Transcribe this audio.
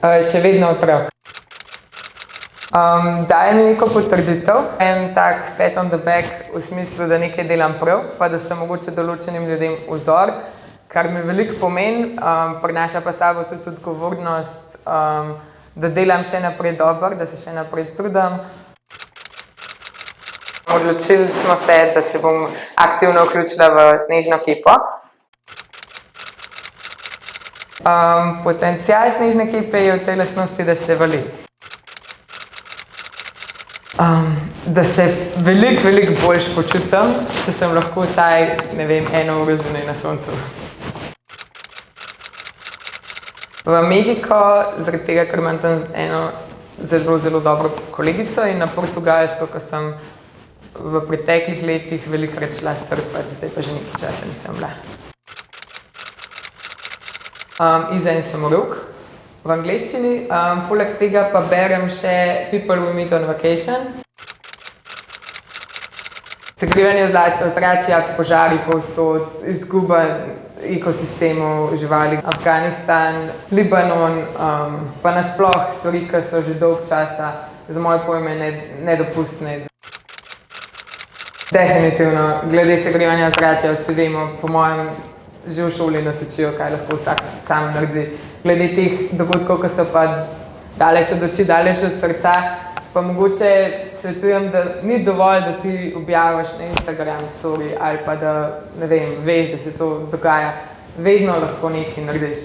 Še vedno otrok. Daje mi neko potrditev, en tak pat on the back v smislu, da nekaj delam prav, pa da sem mogoče določenim ljudem vzor, kar mi veliko pomeni, prinaša pa s sabo tudi odgovornost, da delam še naprej dobro, da se še naprej trudim. Odločili smo se, da se bom aktivno vključila v snežno kepo. Potencial snežne kepe je v tej lastnosti, da se vali. Da se veliko boljše počutim, če sem lahko vsaj, ne vem, 1 uro zunaj na soncu. V Mehiko, zaradi tega, ker imam tam eno zelo dobro kolegico, in na Portugalsko, ko sem v preteklih letih velikokrat šla surfat, zdaj pa že nekaj časa nisem bila. Iza in Somoruk v angleščini, poleg tega pa berem še People We Meet on Vacation. Segrevanje ozračja, požari povsod, izguba ekosistemov, živali, Afganistan, Libanon, pa nasploh stvari, ki so že dolgo časa za moje pojme nedopustne. Definitivno, glede segrevanja ozračja vsi vemo, po mojem, že v šoli nas učijo, kaj lahko vsak sam naredi. Glede teh dogodkov, ki so pa daleč od oči, daleč od srca, pa mogoče svetujem, da ni dovolj, da ti objaviš na Instagram story ali pa da, ne vem, veš, da se to dogaja. Vedno lahko nekaj narediš.